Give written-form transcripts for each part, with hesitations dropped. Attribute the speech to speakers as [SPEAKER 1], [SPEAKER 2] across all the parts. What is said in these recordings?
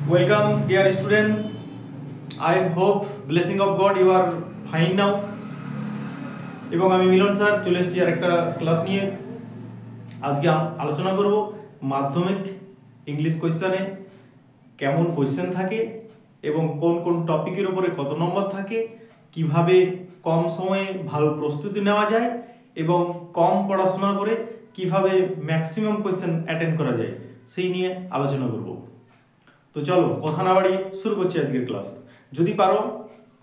[SPEAKER 1] Welcome, dear student. I hope blessing of God you are fine now. এবং আমি মিলন sir চলে এসেছি আর একটা ক্লাস নিয়ে। আজকে আলোচনা করব মাধ্যমিক ইংলিশ কোশ্চেনে কেমন কোশ্চেন থাকে এবং কোন কোন টপিকের উপরে কত নম্বর থাকে, কিভাবে কম সময়ে ভালো প্রস্তুতি নেওয়া যায় এবং কম পড়াশোনা করে কিভাবে ম্যাক্সিমাম কোশ্চেন অ্যাটেন্ড করা যায় সেই নিয়ে আলোচনা করব। তো চলো কথা না বাড়িয়ে শুরু করছি আজকের ক্লাস। যদি পারো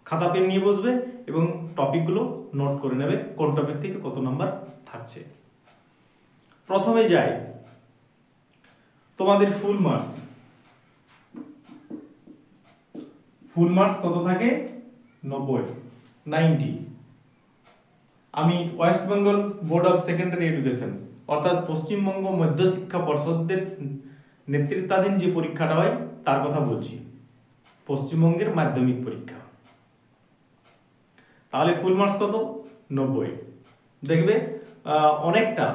[SPEAKER 1] খাতা পেন নিয়ে বসবে এবং টপিকগুলো নোট করে নেবে কোন টপিক থেকে কত নাম্বার থাকছে। প্রথমে যাই তোমাদের ফুল মার্কস কত থাকে? 90। আমি West Bengal board of secondary education অর্থাৎ পশ্চিমবঙ্গ মধ্যশিক্ষা পর্ষদের নেতৃত্বাধীন যে পরীক্ষাটা হয় তার কথা বলছি, পশ্চিমবঙ্গের মাধ্যমিক পরীক্ষা। তাহলে ফুল মার্কস কত? 90। দেখবে অনেকটা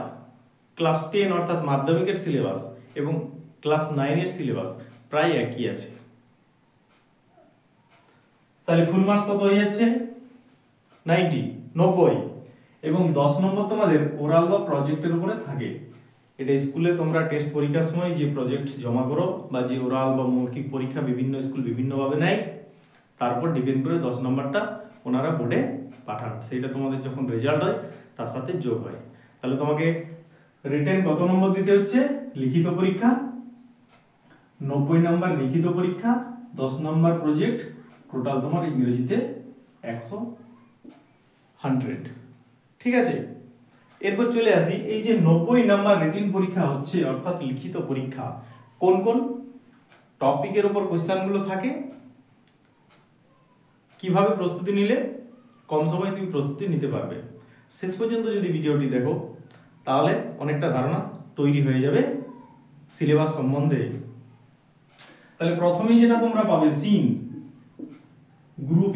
[SPEAKER 1] ক্লাস 10 অর্থাৎ মাধ্যমিকের সিলেবাস এবং ক্লাস 9-এর সিলেবাস প্রায় একই আছে। তাহলে ফুল মার্কস কত হয়ে যাচ্ছে? 90 এবং 10 নম্বর তোমাদের ওরাল বা প্রজেক্টের উপরে থাকে। এটা স্কুলে তোমরা টেস্ট পরীক্ষার সময় যে প্রজেক্ট জমা করো বা যে ওরাল বা মৌখিক পরীক্ষা বিভিন্ন স্কুল বিভিন্নভাবে নেয়, তারপর ডিপেন্ড করে 10 নম্বরটা ওনারা বোর্ডে পাঠান। সেইটা তোমাদের যখন রেজাল্ট হয় তার সাথে যোগ হয়। তাহলে তোমাকে রিটেন কত নম্বর দিতে হচ্ছে? লিখিত পরীক্ষা 90 নম্বর লিখিত পরীক্ষা, 10 নম্বর প্রজেক্ট, টোটাল তোমার ইংরেজিতে 100। ঠিক আছে, এরপর চলে আসি এই যে 90 নাম্বার রিটেন পরীক্ষা হচ্ছে অর্থাৎ লিখিত পরীক্ষা, কোন কোন টপিকের উপর কোশ্চেনগুলো থাকে, কিভাবে প্রস্তুতি নিলে কম সময়ে তুমি প্রস্তুতি নিতে পারবে। শেষ পর্যন্ত যদি ভিডিওটি দেখো তাহলে অনেকটা ধারণা তৈরি হয়ে যাবে সিলেবাস সম্বন্ধে। তাহলে প্রথমেই যেটা তোমরা পাবে সিন গ্রুপ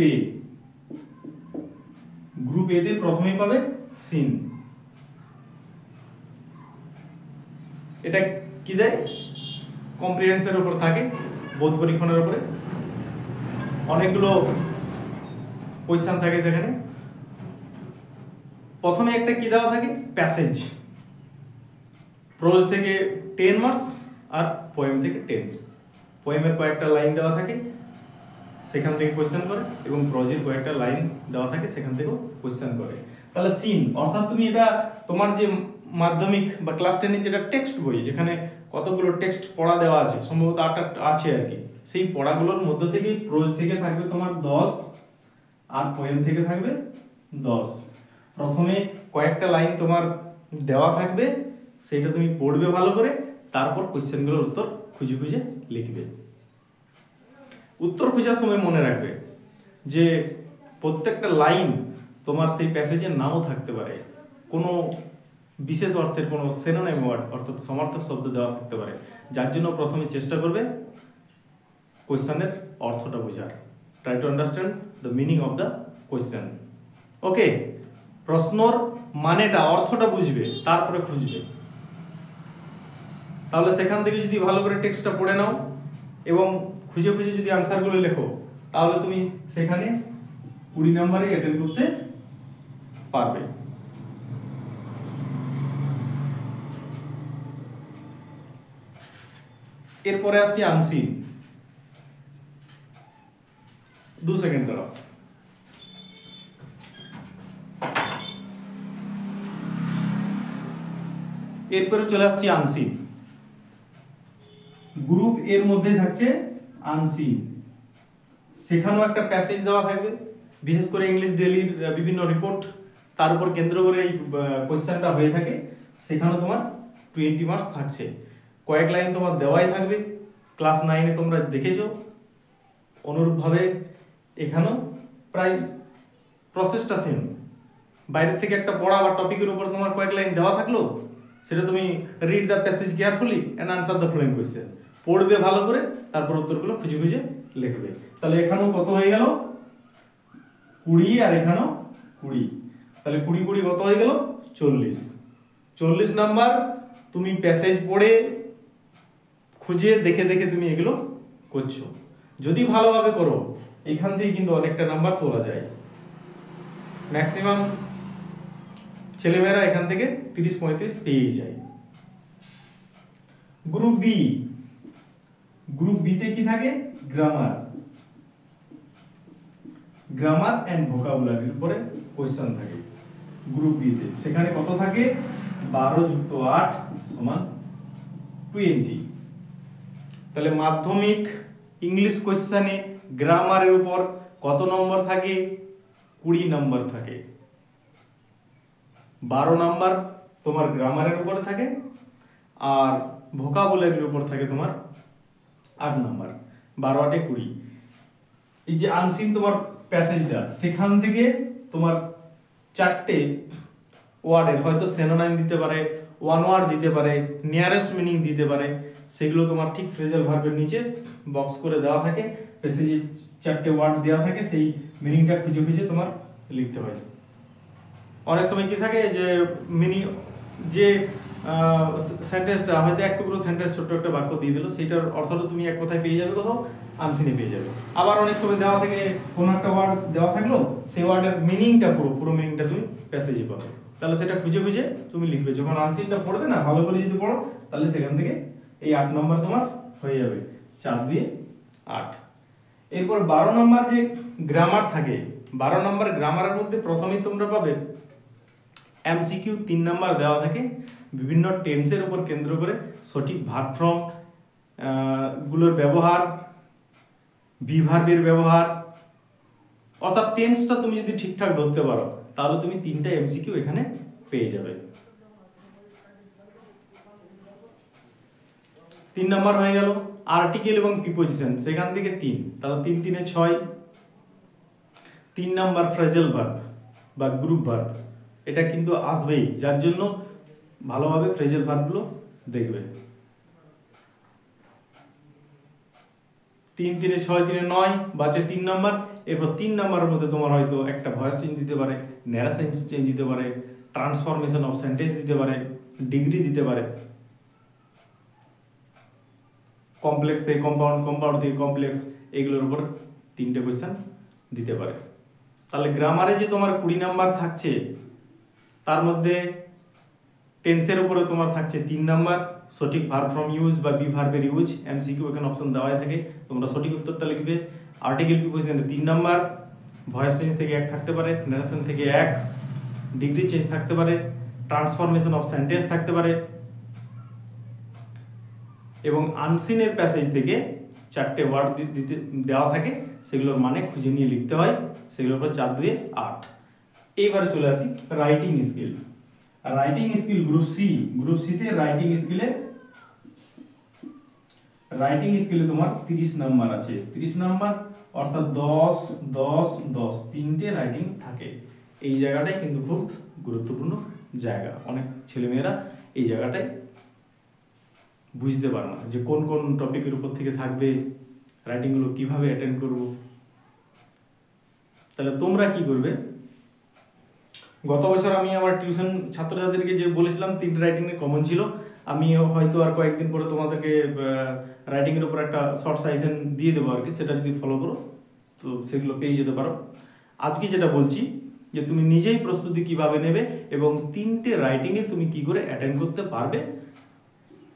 [SPEAKER 1] এ তে প্রথমেই পাবে সিন। এটা কি দেয়? কম্প্রিহেনশনের উপর থাকে, বোধ পরীক্ষণের উপরে অনেকগুলো কোশ্চেন থাকে। সেখানে প্রথমে একটা কি দেওয়া থাকে? প্যাসেজ। প্রোজ থেকে 10 মার্কস আর পোয়েম থেকে 10। পোয়েমের কয়েকটা লাইন দেওয়া থাকে, সেখান থেকে কোশ্চেন করে, এবং প্রোজের কয়েকটা লাইন দেওয়া থাকে, সেখান থেকেও কোশ্চেন করে। তাহলে সিন অর্থাৎ তুমি এটা তোমার যে মাধ্যমিক বা ক্লাস 10-এর যেটা টেক্সট বই, যেখানে কতগুলো টেক্সট পড়া দেওয়া আছে, সম্ভবত 8টা আছে আর কি, সেই পড়াগুলোর মধ্য থেকে প্রোজ থেকে থাকবে তোমার 10 আর পোয়েম থেকে থাকবে 10। প্রথমে কয়েকটা লাইন তোমার দেওয়া থাকবে, সেটা তুমি পড়বে ভালো করে, তারপর কোশ্চেনগুলোর উত্তর খুঁজে খুঁজে লিখবে। উত্তর খোঁজার সময় মনে রাখবে যে প্রত্যেকটা লাইন তোমার সেই প্যাসেজে নাও থাকতে পারে, কোনো বিশেষ অর্থের কোনো সিনোনিম ওয়ার্ড অর্থাৎ সমার্থক শব্দ দেওয়া থাকতে পারে, যার জন্য প্রথমে চেষ্টা করবে কোশ্চেনের অর্থটা বোঝার। Try to understand the meaning of the question. Okay, প্রশ্নর মানেটা অর্থটা বুঝবে, তারপরে খুঁজবে। তাহলে সেখান থেকে যদি ভালো করে টেক্সটটা পড়ে নাও এবং খুঁজে খুঁজে যদি আনসারগুলো লেখো, তাহলে তুমি সেখানে 20 নম্বরে অ্যাটেন্ড করতে পারবে। এরপরে আসছি আনসিন। 2 সেকেন্ড দাঁড়াও। এরপরে চলে আসছি আনসিন। গ্রুপ এর মধ্যে থাকছে আনসিন। সেখানেও একটা প্যাসেজ দেওয়া থাকবে, বিশেষ করে ইংলিশ ডেইলির বিভিন্ন রিপোর্ট তার উপর কেন্দ্র করে এই কোশ্চেনটা হয়ে থাকে। সেখানেও তোমার 20 মার্কস থাকছে। কয়েক লাইন তোমার দেওয়াই থাকবে, ক্লাস 9-এ তোমরা দেখেছো। অনুরূপভাবে এখানেও প্রায় প্রসেসটা সেম। বাইরের থেকে একটা পড়া বা টপিকের উপর তোমার কয়েক লাইন দেওয়া থাকলো, সেটা তুমি read the passage carefully and answer the following question, পড়বে ভালো করে, তারপর উত্তরগুলো খুঁজে খুঁজে লিখবে। তাহলে এখানেও কত হয়ে গেল? 20 আর এখানেও 20। তাহলে 20 কত হয়ে গেল? 40 নাম্বার তুমি প্যাসেজ পড়ে খুঁজে দেখে দেখে তুমি এগুলো করছো। যদি ভালোভাবে করো এখান থেকে কিন্তু অনেকটা নাম্বার তোলা যায়। ম্যাক্সিমাম ছেলেমেয়েরা এখান থেকে 30-35 পেয়ে যায়। গ্রুপ বি, গ্রুপ বিতে কি থাকে? গ্রামার, গ্রামার এন্ড ভোকাবুলারির উপরে কোশ্চেন থাকে গ্রুপ বিতে। সেখানে কত থাকে? 12 যুক্ত 8 সমান 20। তাহলে মাধ্যমিক ইংলিশ কোশ্চেনে গ্রামারের উপর কত নম্বর থাকে? 20 নম্বর থাকে। 12 নম্বর তোমার গ্রামারের উপরে থাকে, আর ভোকাবুলারির উপর থাকে তোমার 8 নম্বর। 12 8 20। এই যে আনসিন তোমার প্যাসেজটা, সেখান থেকে তোমার 4টে ওয়ার্ডের হয়তো সিনোনিম দিতে পারে, ওয়ান ওয়ার্ড দিতে পারে, নিয়ারেস্ট মিনিং দিতে পারে। সেগুলো তোমার ঠিক ফ্রেজাল ভার্বের নিচে বক্স করে দেওয়া থাকে, প্যাসেজে 4টে ওয়ার্ড দেওয়া থাকে, সেই মিনিংটা খুঁজে খুঁজে তোমার লিখতে হয়। অনেক সময় কি থাকে যে মিনিং, যে সেন্টেন্সটা হয়তো এক টুকরো সেন্টেন্স, ছোট্ট একটা বাক্য দিয়ে দিল, সেটার অর্থটা তুমি এক কথায় পেয়ে যাবে, কোথাও আনসিনে পেয়ে যাবে। আবার অনেক সময় দেওয়া থাকে কোনো একটা ওয়ার্ড দেওয়া থাকলো, সেই ওয়ার্ডের মিনিংটা পুরো মিনিংটা তুমি প্যাসেজে পাবে। তাহলে সেটা খুঁজে খুঁজে তুমি লিখবে। যখন আনসিনটা পড়বে না, ভালো করে যদি পড়ো, তাহলে সেখান থেকে এই 8 নম্বর তোমার হয়ে যাবে। 4 2 8। এরপর 12 নম্বর যে গ্রামার থাকে, 12 নম্বর গ্রামারের মধ্যে প্রথমেই তোমরা পাবে এমসিকিউ 3 নম্বর দেওয়া থাকে, বিভিন্ন টেন্সের উপর কেন্দ্র করে সঠিক ভার্ব ফর্ম গুলোর ব্যবহার, বিভার্বের ব্যবহার, অর্থাৎ টেন্সটা তুমি যদি ঠিকঠাক ধরতে পারো তাহলে তুমি 3টা এমসিকিউ এখানে পেয়ে যাবে। 3 নম্বর হয়ে গেল। আর্টিকেল এবং প্রিপোজিশন, সেখান থেকে 3, তাহলে 3 3 6। 3 নম্বর ফ্রেজাল ভার্ব বা গ্রুপ ভার্ব, এটা কিন্তু আসবেই, যার জন্য ভালোভাবে ফ্রেজাল ভার্বগুলো দেখবে। 3 3 6 3 9 বাঁচে 3 নম্বর। এরপর 3 নম্বরের মধ্যে তোমার হয়তো একটা ভয়েস চেঞ্জ দিতে পারে, ন্যারেশন চেঞ্জ দিতে পারে, ট্রান্সফরমেশন অফ সেন্টেন্স দিতে পারে, ডিগ্রি দিতে পারে, কমপ্লেক্স থেকে কম্পাউন্ড, কম্পাউন্ড থেকে কমপ্লেক্স, এগুলোর উপর 3টে কোয়েশ্চেন দিতে পারে। তাহলে গ্রামারে যে তোমার 20 নাম্বার থাকছে, তার মধ্যে টেন্সের উপরে তোমার থাকছে 3 নাম্বার, সঠিক ভার্ব ফ্রম ইউজ বা বি ভার্বের ইউজ, এমসিকিউ এখানে অপশন দেওয়াই থাকে, তোমরা সঠিক উত্তরটা লিখবে। আর্টিকেল প্রিপোজিশনে 3 নাম্বার, ভয়েস চেঞ্জ থেকে 1 থাকতে পারে, ন্যারেশন থেকে 1, ডিগ্রি চেঞ্জ থাকতে পারে, ট্রান্সফরমেশন অফ সেন্টেন্স থাকতে পারে, এবং আনসিনের প্যাসেজ থেকে 4টে ওয়ার্ড দিতে দেওয়া থাকে, সেগুলোর মানে খুঁজে নিয়ে লিখতে হয়। সেগুলোর উপর 4 2 8। এইবারে চলে আসি writing skill. Writing skill group C, group সিতে রাইটিং স্কিলে তোমার 30 নাম্বার আছে। 30 নাম্বার অর্থাৎ 10 10 10, 3টে রাইটিং থাকে। এই জায়গাটাই কিন্তু খুব গুরুত্বপূর্ণ জায়গা। অনেক ছেলেমেয়েরা এই জায়গাটায় বুঝতে পারে না যে কোন কোন টপিকের উপর থেকে থাকবে, রাইটিংগুলো কিভাবে অ্যাটেন্ড করব। তাহলে তোমরা কি করবে, গত বছর আমি আমার টিউশন ছাত্রছাত্রীদেরকে যে বলেছিলাম 3টে রাইটিংয়ে কমন ছিল, আমি হয়তো আর কয়েকদিন পরে তোমাদেরকে রাইটিংয়ের উপর একটা শর্ট সাজেশন দিয়ে দেবো আর কি, সেটা যদি ফলো করো তো সেগুলো পেয়ে যেতে পারো। আজকে যেটা বলছি যে তুমি নিজেই প্রস্তুতি কিভাবে নেবে এবং 3টে রাইটিংয়ে তুমি কি করে অ্যাটেন্ড করতে পারবে,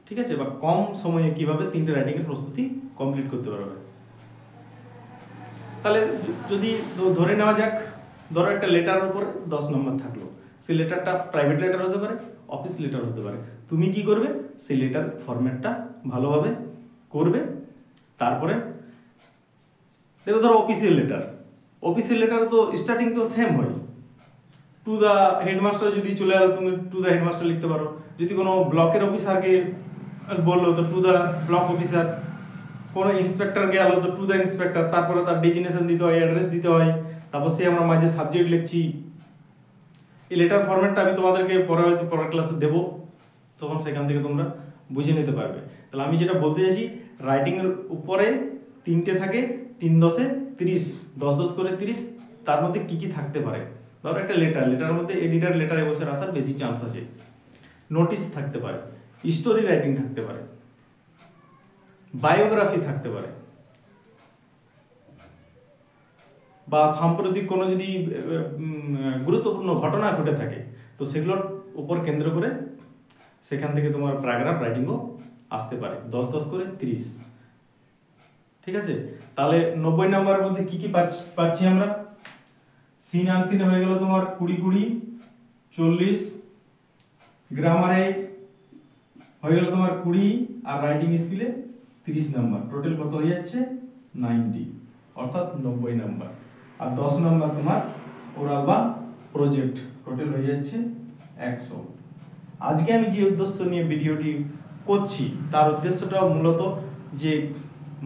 [SPEAKER 1] ঠিক আছে, বা কম সময়ে কিভাবে 3টে রাইটিংয়ের প্রস্তুতি কমপ্লিট করতে পারবে। তাহলে যদি ধরে নেওয়া যাক, ধরো একটা লেটারের উপর 10 নম্বর থাকলো, সেই লেটারটা প্রাইভেট লেটার হতে পারে, অফিস লেটার হতে পারে। তুমি কি করবে, সেই লেটার ফরম্যাটটা ভালোভাবে করবে। তারপরে দেখো, ধরো অফিসিয়াল লেটার তো স্টার্টিং তো সেম হয়, টু দ্য হেডমাস্টার যদি চলে এলো, তুমি টু দ্য হেডমাস্টার লিখতে পারো। যদি কোনো ব্লকের অফিসারকে বললো তো টু দ্য ব্লক অফিসার, কোনো ইন্সপেক্টর গেল তো টু দ্য ইন্সপেক্টর, তারপরে তার ডেজিনেশন দিতে হয়, অ্যাড্রেস দিতে হয়, তারপর সে আমরা মাঝে সাবজেক্ট লিখছি। এই লেটার ফরম্যাটটা আমি তোমাদেরকে পরে হয়তো পরের ক্লাসে দেবো, তখন সেখান থেকে তোমরা বুঝে নিতে পারবে। তাহলে আমি যেটা বলতে চাইছি, রাইটিংয়ের উপরে 3টে থাকে, 3 10 30, 10 10 করে 30, তার মধ্যে কি কি থাকতে পারে। ধরো একটা লেটারের মধ্যে এডিটার লেটার এবছর আসার বেশি চান্স আছে, নোটিশ থাকতে পারে, স্টোরি রাইটিং থাকতে পারে, বায়োগ্রাফি থাকতে পারে, বা সাম্প্রতিক কোনো যদি গুরুত্বপূর্ণ ঘটনা ঘটে থাকে তো সেগুলোর উপর কেন্দ্র করে সেখান থেকে তোমার প্যারাগ্রাফ রাইটিংও আসতে পারে। 10 করে 30। ঠিক আছে, তাহলে 90 নাম্বারের মধ্যে কি কি পাচ্ছি আমরা? সিন আনসিন হয়ে গেল তোমার 20 40, গ্রামারে হয়ে গেল তোমার 20 আর রাইটিং স্কিলে 30 নাম্বার। টোটাল কত হয়ে যাচ্ছে? 90, অর্থাৎ 90 নাম্বার। আর 10 নাম্বার তোমার ওরাল বা প্রজেক্ট, টোটাল হয়ে যাচ্ছে 100। আজকে আমি যে উদ্দেশ্য নিয়ে ভিডিওটি করছি তার উদ্দেশ্যটাও মূলত যে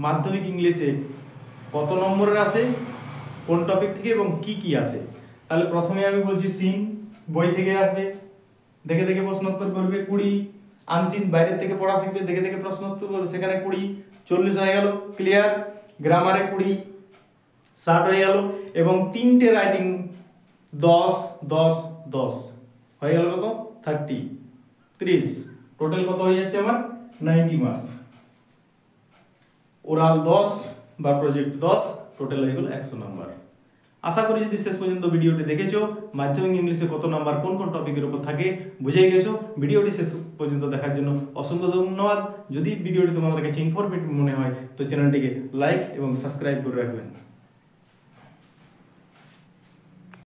[SPEAKER 1] মাধ্যমিক ইংলিশে কত নম্বরের আসে, কোন টপিক থেকে এবং কি কি আসে। তাহলে প্রথমে আমি বলছি সিন, বই থেকে আসবে, দেখে দেখে প্রশ্নোত্তর করবে 20। আনসিন বাইরের থেকে পড়া থাকবে, দেখে দেখে প্রশ্নোত্তর করবে, সেখানে 20 40 হয়ে গেল ক্লিয়ার। গ্রামারে 20 60 হয়ে গেল, এবং 3টে রাইটিং 10 10 10 হয়ে গেল কত? 30। টোটাল কত হয়ে যাচ্ছে আমার? 90 মার্কস। ওরাল 10 বা প্রজেক্ট 10, টোটাল হয়ে গেল 100 নাম্বার। আশা করি যদি শেষ পর্যন্ত ভিডিওটি দেখেছো, মাধ্যমিক ইংলিশে কত নাম্বার কোন কোন টপিকের উপর থাকে বুঝেই গেছো। ভিডিওটি শেষ পর্যন্ত দেখার জন্য অসংখ্য ধন্যবাদ। যদি ভিডিওটি তোমাদের কাছে ইনফরমেটিভ মনে হয় তো চ্যানেলটিকে লাইক এবং সাবস্ক্রাইব করে রাখবেন।